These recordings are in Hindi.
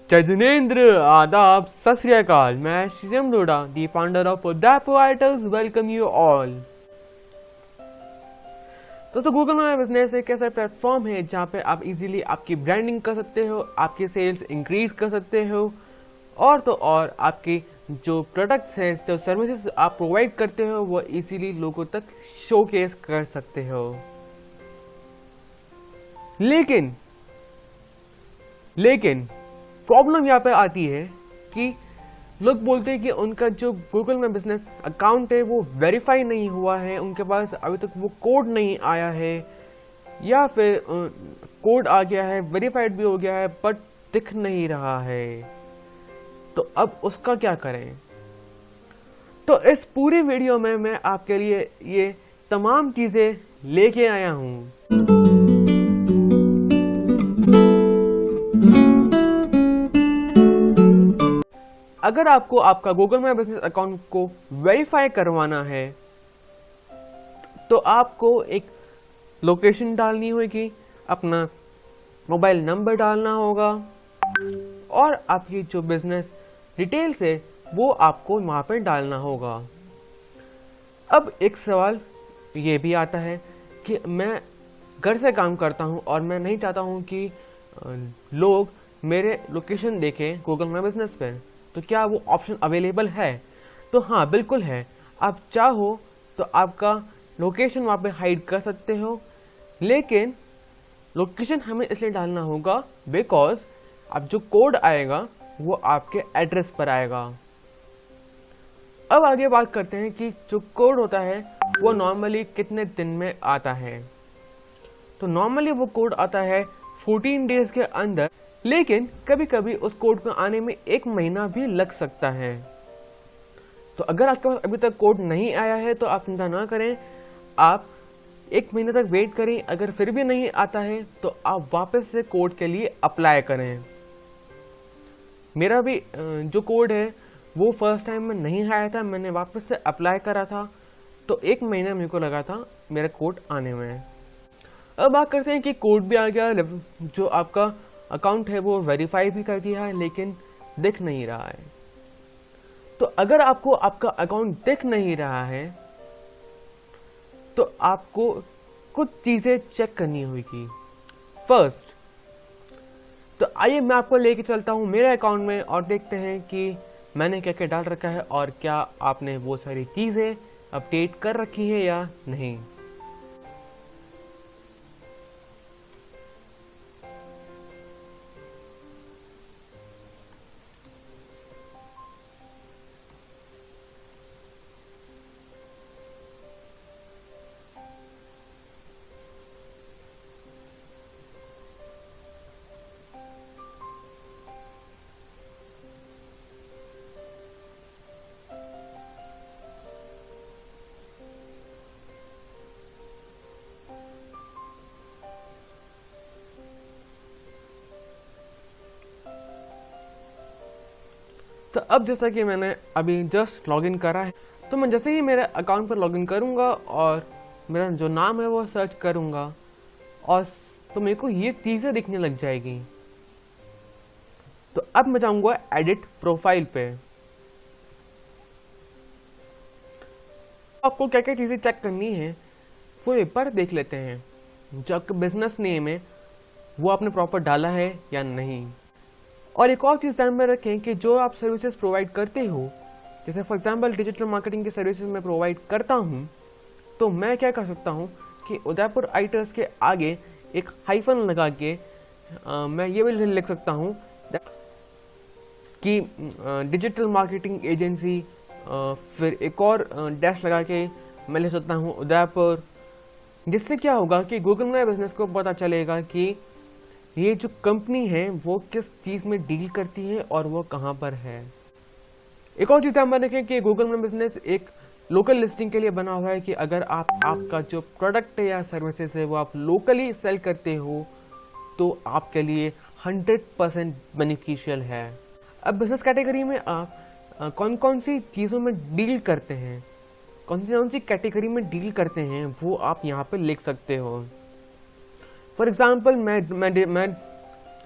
जय जिनेंद्र, आदाब, सत श्री अकाल। मैं Shriram Lodha, the founder of Udaipur आइटल्स, वेलकम यू ऑल। दोस्तों, गूगल माई बिजनेस एक ऐसा प्लेटफॉर्म है जहाँ पे आप इजीली आपकी ब्रांडिंग कर सकते हो, आपकी सेल्स इंक्रीज कर सकते हो और तो और आपके जो प्रोडक्ट्स हैं, जो सर्विसेज आप प्रोवाइड करते हो वो इजीली लोगों तक शोकेस कर सकते हो। लेकिन प्रॉब्लम यहाँ पे आती है कि लोग बोलते हैं कि उनका जो गूगल में बिजनेस अकाउंट है वो वेरीफाई नहीं हुआ है, उनके पास अभी तक वो कोड नहीं आया है, या फिर कोड आ गया है, वेरीफाइड भी हो गया है, बट दिख नहीं रहा है। तो अब उसका क्या करें? तो इस पूरी वीडियो में मैं आपके लिए ये तमाम चीजें लेके आया हूं। अगर आपको आपका गूगल माई बिजनेस अकाउंट को वेरीफाई करवाना है तो आपको एक लोकेशन डालनी होगी, अपना मोबाइल नंबर डालना होगा और आपकी जो बिजनेस डिटेल्स है वो आपको वहां पर डालना होगा। अब एक सवाल ये भी आता है कि मैं घर से काम करता हूं और मैं नहीं चाहता हूं कि लोग मेरे लोकेशन देखें गूगल माई बिजनेस पर, तो क्या वो ऑप्शन अवेलेबल है? तो हाँ, बिल्कुल है। आप चाहो तो आपका लोकेशन वहाँ पे हाइड कर सकते हो, लेकिन लोकेशन हमें इसलिए डालना होगा बिकॉज अब जो कोड आएगा वो आपके एड्रेस पर आएगा। अब आगे बात करते हैं कि जो कोड होता है वो नॉर्मली कितने दिन में आता है। तो नॉर्मली वो कोड आता है 14 डेज के अंदर, लेकिन कभी कभी उस कोड को आने में 1 महीना भी लग सकता है। तो अगर आपके पास अभी तक कोड नहीं आया है तो आप चिंता ना करें, आप 1 महीने तक वेट करें। अगर फिर भी नहीं आता है तो आप वापस से कोड के लिए अप्लाई करें। मेरा भी जो कोड है वो फर्स्ट टाइम में नहीं आया था, मैंने वापस से अप्लाई करा था, तो 1 महीना मेरे को लगा था मेरा कोड आने में। अब बात करते हैं कि कोड भी आ गया, जो आपका अकाउंट है वो वेरीफाई भी कर दिया है, लेकिन दिख नहीं रहा है। तो अगर आपको आपका अकाउंट दिख नहीं रहा है तो आपको कुछ चीजें चेक करनी होगी। फर्स्ट, तो आइए मैं आपको लेके चलता हूं मेरे अकाउंट में और देखते हैं कि मैंने क्या क्या डाल रखा है और क्या आपने वो सारी चीजें अपडेट कर रखी है या नहीं। तो अब जैसा कि मैंने अभी जस्ट लॉगिन करा है, तो मैं जैसे ही मेरे अकाउंट पर लॉगिन करूंगा और मेरा जो नाम है वो सर्च करूंगा और तो मेरे को ये चीजें दिखने लग जाएगी। तो अब मैं जाऊंगा एडिट प्रोफाइल पे। आपको क्या क्या चीजें चेक करनी है वो एक बार देख लेते हैं। जो आपका बिजनेस नेम है वो आपने प्रॉपर डाला है या नहीं। और एक और चीज़ ध्यान में रखें कि जो आप सर्विसेज प्रोवाइड करते हो, जैसे फॉर एग्जांपल डिजिटल मार्केटिंग की सर्विसेज मैं प्रोवाइड करता हूं, तो मैं क्या कर सकता हूं कि उदयपुर आइटल्स के आगे एक हाइफन लगा के मैं ये भी लिख सकता हूं कि डिजिटल मार्केटिंग एजेंसी, फिर एक और डैश लगा के मैं लिख सकता हूं उदयपुर। जिससे क्या होगा कि गूगल माई बिजनेस को पता चलेगा कि ये जो कंपनी है वो किस चीज में डील करती है और वो कहां पर है। एक और चीज ध्यान में रखें कि गूगल माई बिजनेस एक लोकल लिस्टिंग के लिए बना हुआ है कि अगर आपका जो प्रोडक्ट है या सर्विसेज है वो आप लोकली सेल करते हो तो आपके लिए 100% बेनिफिशियल है। अब बिजनेस कैटेगरी में आप कौन कौन सी चीजों में डील करते हैं, कौन सी कैटेगरी में डील करते हैं, वो आप यहाँ पे लिख सकते हो। फॉर एग्जाम्पल मैं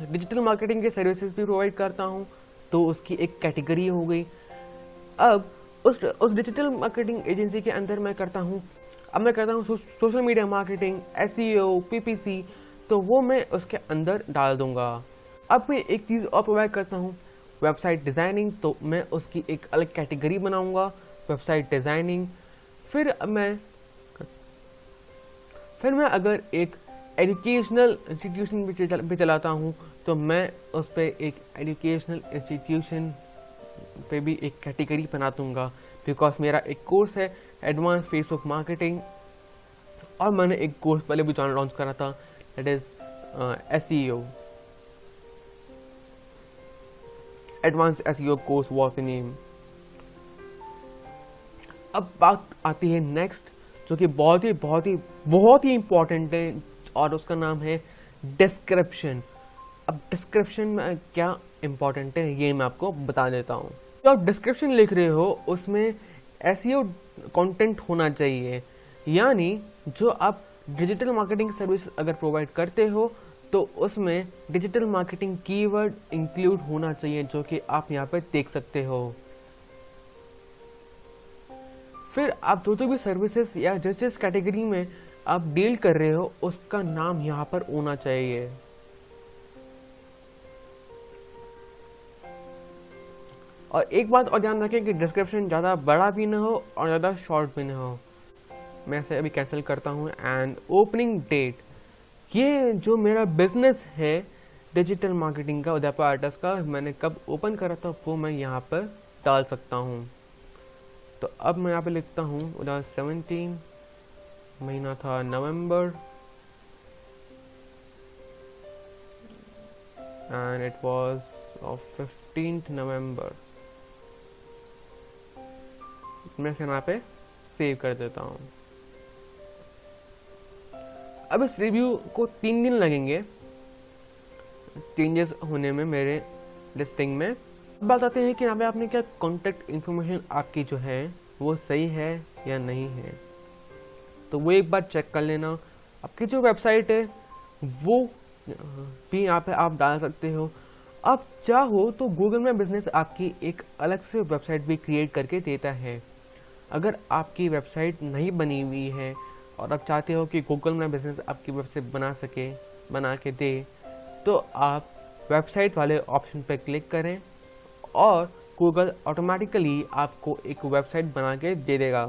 डिजिटल मार्केटिंग के सर्विसेज भी प्रोवाइड करता हूँ, तो उसकी एक कैटेगरी हो गई। अब उस डिजिटल मार्केटिंग एजेंसी के अंदर मैं करता हूँ social media marketing, SEO, PPC, तो वो मैं उसके अंदर डाल दूंगा। अब मैं एक चीज़ और प्रोवाइड करता हूँ, वेबसाइट डिज़ाइनिंग, तो मैं उसकी एक अलग कैटेगरी बनाऊंगा, वेबसाइट डिज़ाइनिंग। फिर मैं अगर एक एजुकेशनल इंस्टीट्यूशन भी चलाता हूँ, तो मैं उस पर एक एजुकेशनल इंस्टीट्यूशन पे भी एक कैटेगरी बना दूंगा, बिकॉज मेरा एक कोर्स है एडवांस फेसबुक मार्केटिंग, और मैंने एक कोर्स पहले भी लॉन्च करा था, that is SEO, advance SEO course was the name. अब बात आती है नेक्स्ट, जो कि बहुत ही इंपॉर्टेंट है, और उसका नाम है डिस्क्रिप्शन। अब डिस्क्रिप्शन में क्या इंपॉर्टेंट है ये मैं आपको बता देता हूँ। जो आप डिस्क्रिप्शन लिख रहे हो उसमें एसईओ कंटेंट होना चाहिए, यानी जो आप डिजिटल मार्केटिंग सर्विस अगर प्रोवाइड करते हो तो उसमें डिजिटल मार्केटिंग कीवर्ड इंक्लूड होना चाहिए, जो कि आप यहाँ पे देख सकते हो। फिर आप जो भी सर्विसेज या जिस कैटेगरी में आप डील कर रहे हो उसका नाम यहाँ पर होना चाहिए। और एक बात और ध्यान रखें कि डिस्क्रिप्शन ज़्यादा बड़ा भी ना हो और ज़्यादा शॉर्ट भी ना हो। मैं इसे अभी कैंसिल करता हूँ। एंड ओपनिंग डेट, ये जो मेरा बिजनेस है डिजिटल मार्केटिंग का, उदयपुर आर्टिस्ट का, मैंने कब ओपन करा था वो मैं यहाँ पर डाल सकता हूँ। तो अब मैं यहाँ पे लिखता हूँ 2017, महीना था नवंबर, and it was of 15th November. मैं इसे यहाँ पे सेव कर देता हूँ। अब इस रिव्यू को 3 दिन लगेंगे चेंजेस होने में मेरे लिस्टिंग में। बात आते हैं कि यहाँ पे आपने क्या कॉन्टेक्ट इन्फॉर्मेशन आपकी जो है वो सही है या नहीं है, तो वो एक बार चेक कर लेना। आपकी जो वेबसाइट है वो भी यहाँ पे आप डाल सकते हो। आप चाहो तो गूगल में बिजनेस आपकी एक अलग से वेबसाइट भी क्रिएट करके देता है। अगर आपकी वेबसाइट नहीं बनी हुई है और आप चाहते हो कि गूगल में बिजनेस आपकी वेबसाइट बना के दे, तो आप वेबसाइट वाले ऑप्शन पर क्लिक करें और गूगल ऑटोमेटिकली आपको एक वेबसाइट बना के दे देगा।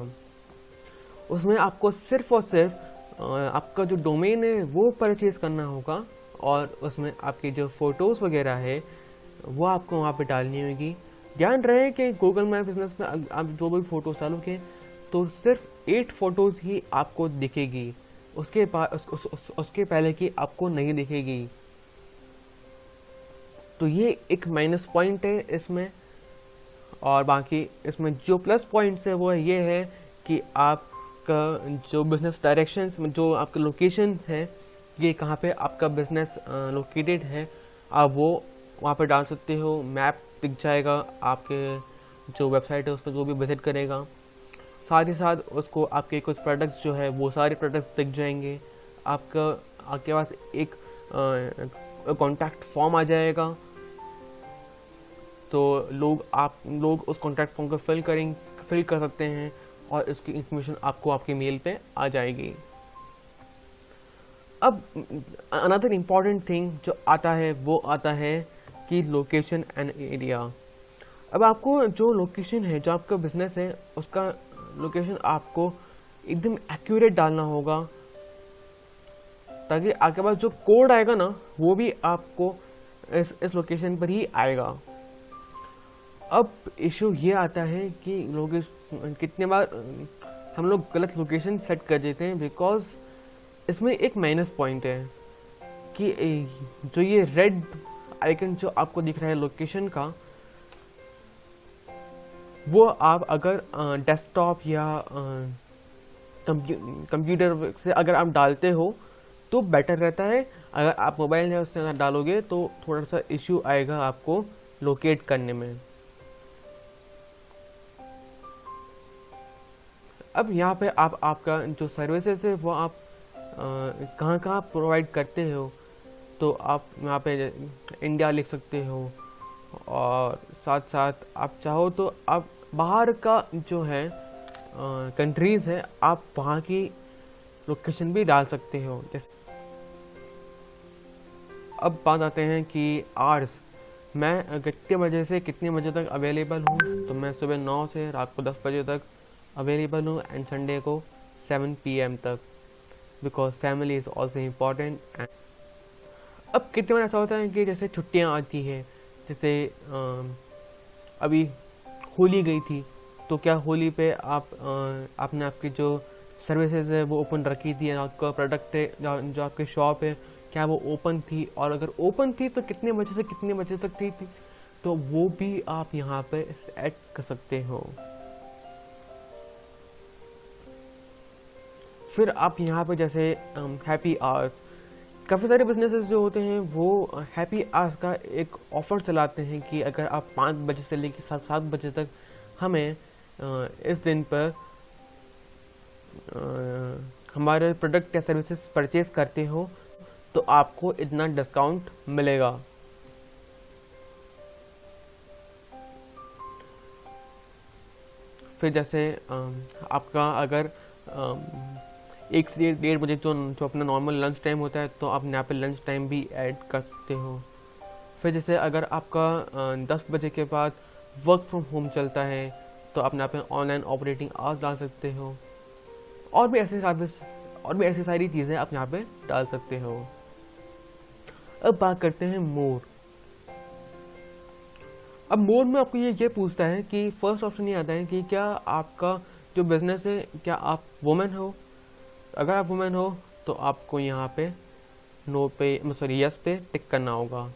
उसमें आपको सिर्फ और सिर्फ आपका जो डोमेन है वो परचेज करना होगा, और उसमें आपकी जो फोटोज़ वगैरह है वो आपको वहाँ पे डालनी होगी। ध्यान रहे कि गूगल माई बिजनेस में आप जो भी फ़ोटोज़ डालोगे तो सिर्फ 8 फोटोज़ ही आपको दिखेगी, उसके उसके पहले की आपको नहीं दिखेगी। तो ये एक माइनस पॉइंट है इसमें। और बाकी इसमें जो प्लस पॉइंट्स है वो ये है कि आपका जो बिजनेस डायरेक्शंस में जो आपका लोकेशन है, ये कहाँ पे आपका बिजनेस लोकेटेड है, आप वो वहाँ पे डाल सकते हो। मैप दिख जाएगा आपके जो वेबसाइट है उस पर जो भी विजिट करेगा। साथ ही साथ उसको आपके कुछ प्रोडक्ट्स जो है वो सारे प्रोडक्ट्स दिख जाएंगे। आपके पास एक कॉन्टैक्ट फॉर्म आ जाएगा, तो लोग उस कॉन्टैक्ट फॉर्म को फिल कर सकते हैं और इसकी इंफॉर्मेशन आपको आपके मेल पे आ जाएगी। अब अनदर इम्पॉर्टेंट थिंग जो आता है वो आता है कि लोकेशन एंड एरिया। अब आपको जो लोकेशन है, जो आपका बिजनेस है, उसका लोकेशन आपको एकदम एक्यूरेट डालना होगा, ताकि आपके पास जो कोड आएगा ना वो भी आपको इस लोकेशन पर ही आएगा। अब इशू ये आता है कि कितने बार हम लोग गलत लोकेशन सेट कर देते हैं, बिकॉज इसमें एक माइनस पॉइंट है कि जो ये रेड आइकन जो आपको दिख रहा है लोकेशन का, वो आप अगर डेस्कटॉप या कंप्यूटर से अगर आप डालते हो तो बेटर रहता है। अगर आप मोबाइल है उससे अगर डालोगे तो थोड़ा सा इश्यू आएगा आपको लोकेट करने में। अब यहाँ पे आपका जो सर्विसेज है वो आप कहाँ प्रोवाइड करते हो, तो आप यहाँ पे इंडिया लिख सकते हो, और साथ साथ आप चाहो तो आप बाहर का जो है कंट्रीज़ है, आप वहाँ की लोकेशन भी डाल सकते हो। जैसे अब बात आते हैं कि आवर्स, मैं कितने बजे से कितने बजे तक अवेलेबल हूँ, तो मैं सुबह 9 से रात को 10 बजे तक अवेलेबल हूँ, एंड संडे को 7 PM तक, because family is also important. अब कितने बार ऐसा होता है कि जैसे छुट्टियाँ आती हैं, जैसे अभी होली गई थी, तो क्या होली पे आपने आपकी जो सर्विसेज है वो ओपन रखी थी, आपका प्रोडक्ट है जो आपकी शॉप है क्या वो ओपन थी, और अगर ओपन थी तो कितने बजे से कितने बजे तक थी, तो वो भी आप यहाँ पे ऐड कर सकते हो। फिर आप यहाँ पे जैसे हैप्पी आवर्स, काफ़ी सारे बिजनेसेस जो होते हैं वो हैप्पी आवर्स का एक ऑफ़र चलाते हैं कि अगर आप 5 बजे से लेकर 7 बजे तक हमें इस दिन पर हमारे प्रोडक्ट या सर्विसेज परचेज करते हो तो आपको इतना डिस्काउंट मिलेगा। फिर जैसे आपका अगर 1 से 1:30 बजे जो अपना नॉर्मल लंच टाइम होता है, तो आप यहाँ पे लंच टाइम भी ऐड कर सकते हो। फिर जैसे अगर आपका 10 बजे के बाद वर्क फ्रॉम होम चलता है, तो आप यहाँ पे ऑनलाइन ऑपरेटिंग आवर्स डाल सकते हो, और भी ऐसी सारी चीज़ें आप यहाँ पे डाल सकते हो। अब बात करते हैं मोर। अब मोर में आपको ये पूछता है कि फर्स्ट ऑप्शन ये आता है कि क्या आपका जो बिजनेस है, क्या आप वुमेन हो। अगर आप वुमेन हो तो आपको यहाँ पे यस पे टिक करना होगा।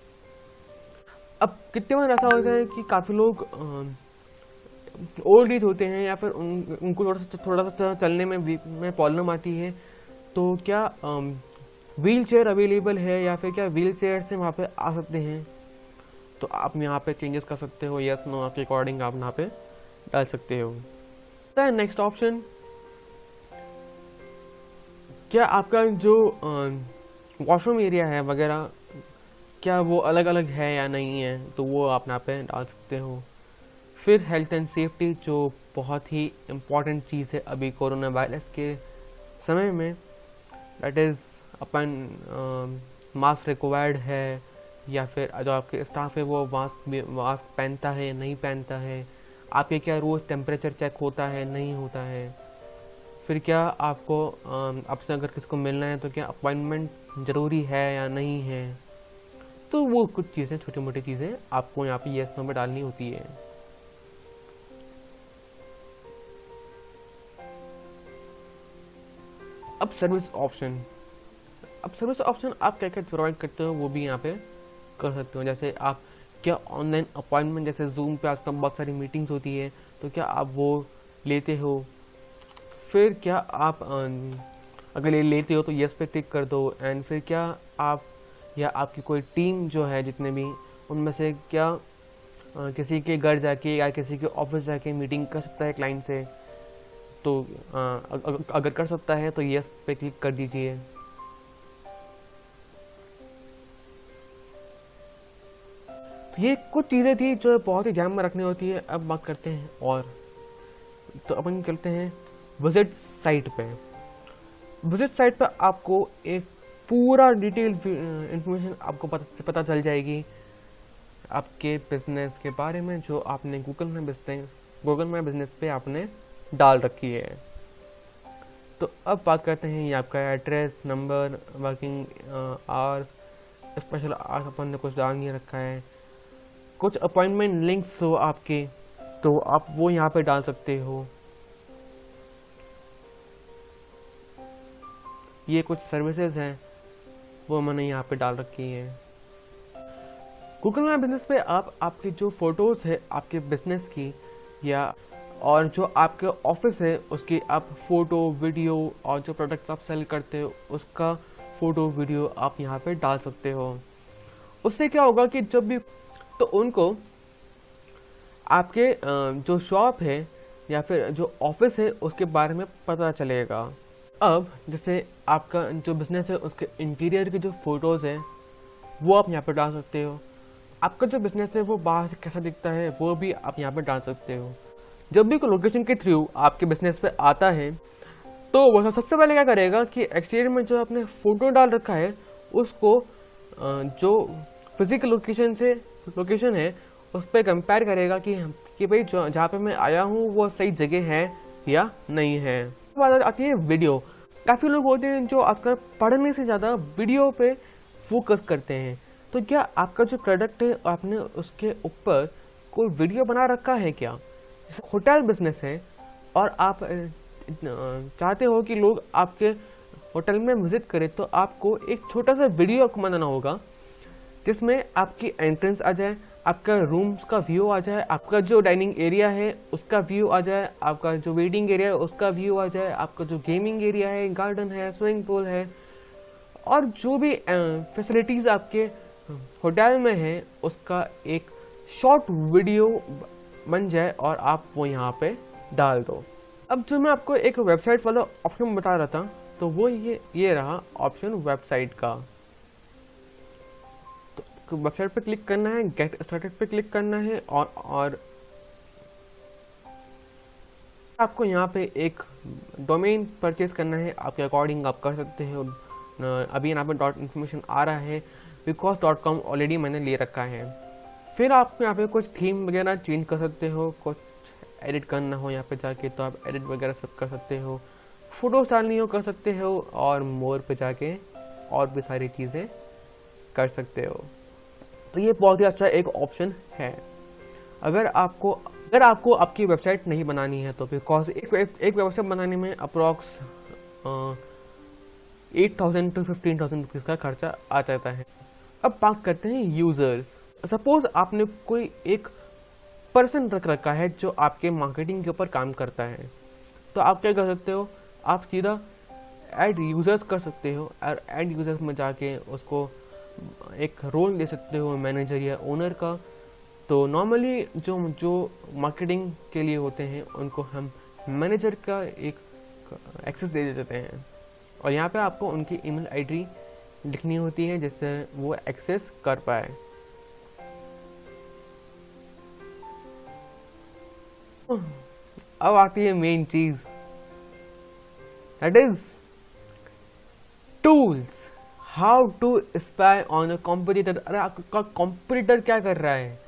अब कितने बार ऐसा होता है कि काफ़ी लोग ओल्ड एज होते हैं, या फिर उनको थोड़ा सा चलने में प्रॉब्लम आती है, तो क्या व्हील चेयर अवेलेबल है, या फिर क्या व्हील चेयर से वहाँ पे आ सकते हैं, तो आप यहाँ पे चेंजेस कर सकते हो, यस नो आपके अकॉर्डिंग आप यहाँ पे डाल सकते हो। नेक्स्ट ऑप्शन, क्या आपका जो वॉशरूम एरिया है वगैरह, क्या वो अलग अलग है या नहीं है, तो वो आप यहाँ पे डाल सकते हो। फिर हेल्थ एंड सेफ्टी, जो बहुत ही इम्पॉर्टेंट चीज़ है अभी कोरोना वायरस के समय में, that is upon mask required है, या फिर जो आपके स्टाफ है वो मास्क पहनता है नहीं पहनता है, आपके क्या रोज़ टेम्परेचर चेक होता है नहीं होता है, फिर क्या आपको आपसे अगर किसी को मिलना है तो क्या अपॉइंटमेंट ज़रूरी है या नहीं है, तो वो कुछ चीज़ें छोटी मोटी चीज़ें आपको यहाँ पे यस नो में डालनी होती है। अब सर्विस ऑप्शन, आप क्या क्या प्रोवाइड करते हो वो भी यहाँ पे कर सकते हो। जैसे आप क्या ऑनलाइन अपॉइंटमेंट, जैसे जूम पे आजकल बहुत सारी मीटिंग्स होती है, तो क्या आप वो लेते हो। फिर क्या आप अगर ये लेते हो तो यस पे टिक कर दो। एंड फिर क्या आप या आपकी कोई टीम जो है, जितने भी उनमें से क्या किसी के घर जाके या किसी के ऑफिस जाके मीटिंग कर सकता है क्लाइंट से, तो अगर कर सकता है तो यस पे क्लिक कर दीजिए। ये कुछ चीज़ें थी जो बहुत ही ध्यान में रखनी होती है। अब बात करते हैं और, तो अपन चलते हैं विजिट साइट पे। विजिट साइट पे आपको एक पूरा डिटेल इंफॉर्मेशन आपको पता चल जाएगी आपके बिजनेस के बारे में, जो आपने गूगल माई बिजनेस पे आपने डाल रखी है। तो अब बात करते हैं ये आपका address, number, working hours, special hours अपन ने कुछ डाल नहीं रखा है, कुछ अपॉइंटमेंट लिंक्स हो आपके, तो आप वो यहाँ पे डाल सकते हो। ये कुछ सर्विसेज हैं वो मैंने यहाँ पे डाल रखी है। गूगल माई बिजनेस पे आप आपकी जो फोटोज है आपके बिजनेस की, या और जो आपके ऑफिस है उसकी आप फोटो वीडियो, और जो प्रोडक्ट्स आप सेल करते हो उसका फोटो वीडियो आप यहाँ पे डाल सकते हो। उससे क्या होगा कि जब भी तो उनको आपके जो शॉप है या फिर जो ऑफिस है उसके बारे में पता चलेगा। अब जैसे आपका जो बिजनेस है उसके इंटीरियर की जो फोटोज़ हैं वो आप यहाँ पे डाल सकते हो। आपका जो बिजनेस है वो बाहर से कैसा दिखता है वो भी आप यहाँ पे डाल सकते हो। जब भी कोई लोकेशन के थ्रू आपके बिजनेस पे आता है तो वो सबसे पहले क्या करेगा कि एक्सटीरियर में जो आपने फ़ोटो डाल रखा है उसको जो फिजिकल लोकेशन है उस पर कंपेयर करेगा कि भाई जहाँ पे मैं आया हूँ वो सही जगह है या नहीं है। बात आती है वीडियो। काफ़ी लोग होते हैं जो आजकल पढ़ने से ज़्यादा वीडियो पे फोकस करते हैं। तो क्या आपका जो प्रोडक्ट है आपने उसके ऊपर कोई वीडियो बना रखा है क्या? जैसे होटल बिजनेस है और आप चाहते हो कि लोग आपके होटल में विजिट करें, तो आपको एक छोटा सा वीडियो आपको बनाना होगा जिसमें आपकी एंट्रेंस आ जाए, आपका रूम्स का व्यू आ जाए, आपका जो डाइनिंग एरिया है उसका व्यू आ जाए, आपका जो वेटिंग एरिया है उसका व्यू आ जाए, आपका जो गेमिंग एरिया है, गार्डन है, स्विमिंग पूल है और जो भी फैसिलिटीज़ आपके होटल में है उसका एक शॉर्ट वीडियो बन जाए और आप वो यहाँ पे डाल दो। अब जो मैं आपको एक वेबसाइट वाला ऑप्शन बता रहा था तो वो ये रहा ऑप्शन वेबसाइट का। तो वेबसाइट पे क्लिक करना है, गेट स्टार्टेड पे क्लिक करना है और आपको यहाँ पे एक डोमेन परचेज करना है। आपके अकॉर्डिंग आप कर सकते हो। अभी यहाँ पे डॉट इन्फॉर्मेशन आ रहा है because.com ऑलरेडी मैंने ले रखा है। फिर आप यहाँ पे कुछ थीम वगैरह चेंज कर सकते हो, कुछ एडिट करना हो यहाँ पे जाके तो आप एडिट वगैरह सब कर सकते हो, फोटोज डालनी हो कर सकते हो और मोर पे जाके और भी सारी चीज़ें कर सकते हो। तो ये बहुत ही अच्छा एक ऑप्शन है। अगर आपको आपकी वेबसाइट नहीं बनानी है तो बिकॉज एक वेबसाइट बनाने में अप्रॉक्स 8,000 to 15,000 रुपीज़ का खर्चा आ जाता है। अब बात करते हैं यूज़र्स। सपोज आपने कोई एक पर्सन रख रखा है जो आपके मार्केटिंग के ऊपर काम करता है, तो आप क्या कर सकते हो, आप सीधा ऐड यूज़र्स कर सकते हो और ऐड यूज़र्स में जाके उसको एक रोल दे सकते हो मैनेजर या ओनर का। तो नॉर्मली जो मार्केटिंग के लिए होते हैं उनको हम मैनेजर का एक एक्सेस दे देते हैं और यहाँ पे आपको उनकी ईमेल आईडी लिखनी होती है जिससे वो एक्सेस कर पाए। अब आती है मेन चीज, that is tools. How to spy on a competitor. अरे आपका कॉम्पिटिटर क्या कर रहा है,